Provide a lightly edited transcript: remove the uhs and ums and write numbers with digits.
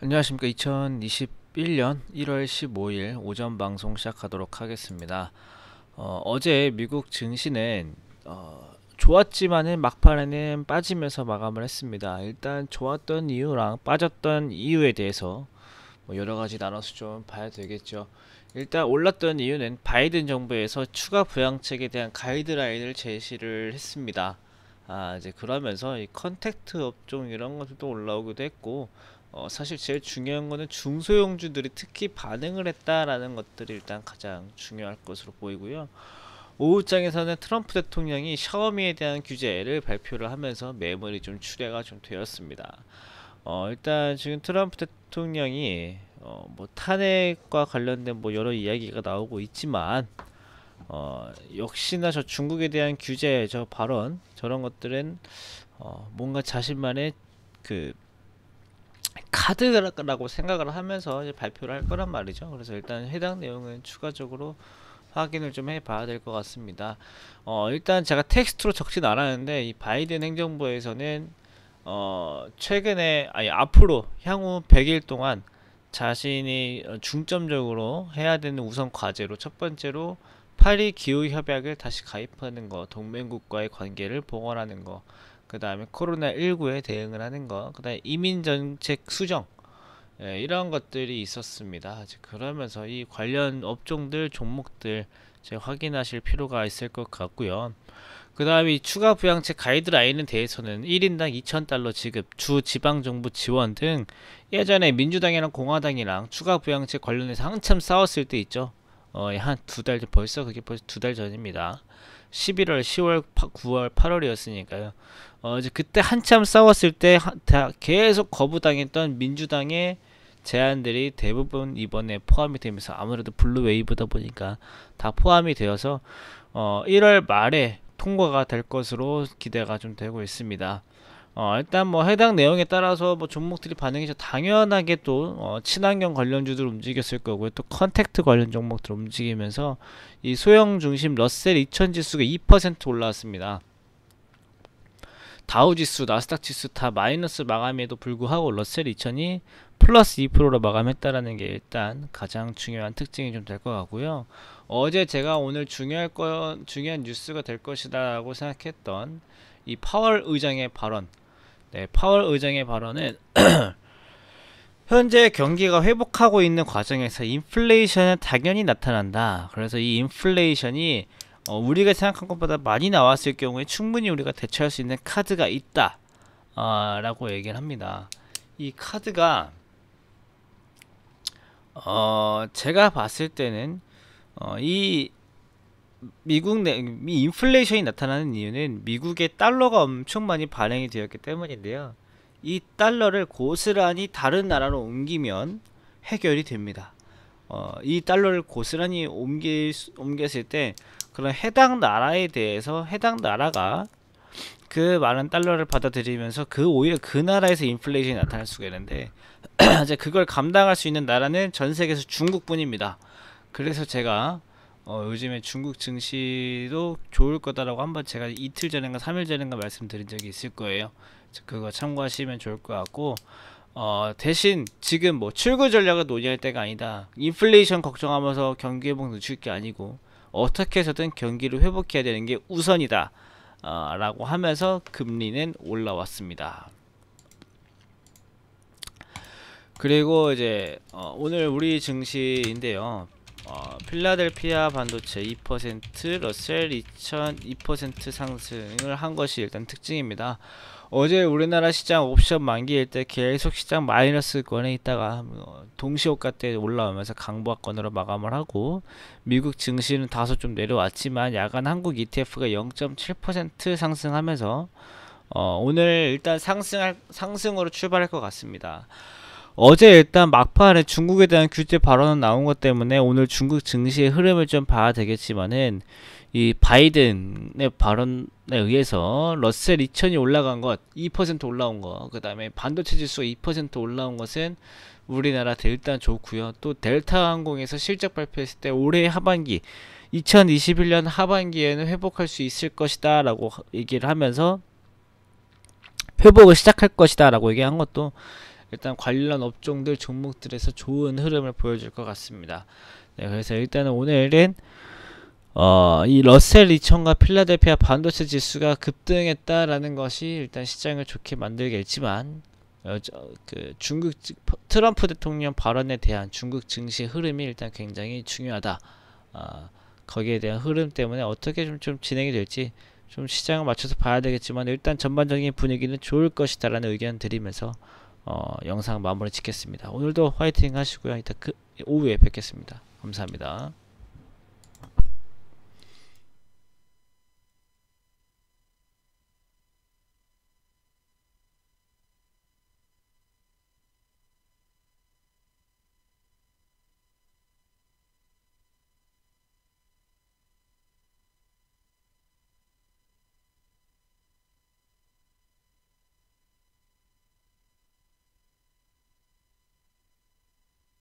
안녕하십니까. 2021년 1월 15일 오전 방송 시작하도록 하겠습니다. 어제 미국 증시는 좋았지만은 막판에는 빠지면서 마감을 했습니다. 일단 좋았던 이유랑 빠졌던 이유에 대해서 뭐 여러 가지 나눠서 좀 봐야 되겠죠. 일단 올랐던 이유는 바이든 정부에서 추가 부양책에 대한 가이드라인을 제시를 했습니다. 이제 그러면서 이 컨택트 업종 이런 것들도 올라오기도 했고, 사실 제일 중요한 거는 중소형주들이 특히 반응을 했다라는 것들이 일단 가장 중요할 것으로 보이고요. 오후장에서는 트럼프 대통령이 샤오미에 대한 규제를 발표를 하면서 매물이 좀 출회가 좀 되었습니다. 일단 지금 트럼프 대통령이 뭐 탄핵과 관련된 뭐 여러 이야기가 나오고 있지만, 역시나 저 중국에 대한 규제 저 발언 저런 것들은 뭔가 자신만의 그 카드라고 생각을 하면서 이제 발표를 할 거란 말이죠. 그래서 일단 해당 내용은 추가적으로 확인을 좀 해봐야 될 것 같습니다. 일단 제가 텍스트로 적진 않았는데 이 바이든 행정부에서는 최근에 아니 앞으로 향후 100일 동안 자신이 중점적으로 해야 되는 우선 과제로 첫 번째로 파리 기후 협약을 다시 가입하는 거, 동맹국과의 관계를 복원하는 거, 그 다음에 코로나19에 대응을 하는 거, 그 다음에 이민정책 수정, 이런 것들이 있었습니다. 그러면서 이 관련 업종들, 종목들 확인하실 필요가 있을 것 같고요. 그 다음에 추가 부양책 가이드라인에 대해서는 1인당 2,000달러 지급, 주 지방정부 지원 등 예전에 민주당이랑 공화당이랑 추가 부양책 관련해서 한참 싸웠을 때 있죠. 한 두 달, 벌써 2달 전입니다. 11월, 10월, 9월, 8월이었으니까요. 이제 그때 한참 싸웠을 때 계속 거부당했던 민주당의 제안들이 대부분 이번에 포함이 되면서 아무래도 블루 웨이브다 보니까 다 포함이 되어서 1월 말에 통과가 될 것으로 기대가 좀 되고 있습니다. 일단 뭐 해당 내용에 따라서 뭐 종목들이 반응이 당연하게 또 친환경 관련주들 움직였을 거고요. 또 컨택트 관련 종목들 움직이면서 이 소형 중심 러셀 2000 지수가 2% 올라왔습니다. 다우지수, 나스닥 지수 다 마이너스 마감에도 불구하고 러셀 2000이 플러스 2%로 마감했다라는 게 일단 가장 중요한 특징이 좀 될 것 같고요. 어제 제가 오늘 중요한 뉴스가 될 것이다라고 생각했던 이 파월 의장의 발언. 네, 파월 의장의 발언은 현재 경기가 회복하고 있는 과정에서 인플레이션은 당연히 나타난다. 그래서 이 인플레이션이 우리가 생각한 것보다 많이 나왔을 경우에 충분히 우리가 대처할 수 있는 카드가 있다 라고 얘기를 합니다. 이 카드가 제가 봤을 때는 이 인플레이션이 나타나는 이유는 미국의 달러가 엄청 많이 발행이 되었기 때문인데요. 이 달러를 고스란히 다른 나라로 옮기면 해결이 됩니다. 이 달러를 고스란히 옮겼을 때 그런 해당 나라에 대해서 해당 나라가 그 많은 달러를 받아들이면서 오히려 그 나라에서 인플레이션이 나타날 수가 있는데 이제 그걸 감당할 수 있는 나라는 전 세계에서 중국뿐입니다. 그래서 제가 요즘에 중국 증시도 좋을 거다라고 한번 제가 이틀 전인가 3일 전인가 말씀드린 적이 있을 거예요. 그거 참고하시면 좋을 것 같고, 대신 지금 뭐 출구 전략을 논의할 때가 아니다. 인플레이션 걱정하면서 경기 회복 늦출 게 아니고 어떻게 해서든 경기를 회복해야 되는 게 우선이다 라고 하면서 금리는 올라왔습니다. 그리고 이제 오늘 우리 증시인데요. 필라델피아 반도체 2%, 러셀 2000 2% 상승을 한 것이 일단 특징입니다. 어제 우리나라 시장 옵션 만기일 때 계속 시장 마이너스권에 있다가 동시호가 때 올라오면서 강보합권으로 마감을 하고, 미국 증시는 다소 좀 내려왔지만 야간 한국 ETF가 0.7% 상승하면서 오늘 일단 상승으로 출발할 것 같습니다. 어제 일단 막판에 중국에 대한 규제 발언은 나온 것 때문에 오늘 중국 증시의 흐름을 좀 봐야 되겠지만은, 이 바이든의 발언에 의해서 러셀 2000이 올라간 것, 2% 올라온 것, 그 다음에 반도체 지수가 2% 올라온 것은 우리나라 일단 좋고요. 또 델타 항공에서 실적 발표했을 때 올해 하반기 2021년 하반기에는 회복할 수 있을 것이다 라고 얘기를 하면서 회복을 시작할 것이다 라고 얘기한 것도 일단 관련 업종들 종목들에서 좋은 흐름을 보여줄 것 같습니다. 네, 그래서 일단은 오늘은 이 러셀 2000과 필라델피아 반도체 지수가 급등했다라는 것이 일단 시장을 좋게 만들겠지만 중국 트럼프 대통령 발언에 대한 중국 증시 흐름이 일단 굉장히 중요하다. 거기에 대한 흐름 때문에 어떻게 좀 진행이 될지 좀 시장을 맞춰서 봐야 되겠지만 일단 전반적인 분위기는 좋을 것이다라는 의견 드리면서 영상 마무리 짓겠습니다. 오늘도 화이팅 하시고요. 이따 오후에 뵙겠습니다. 감사합니다.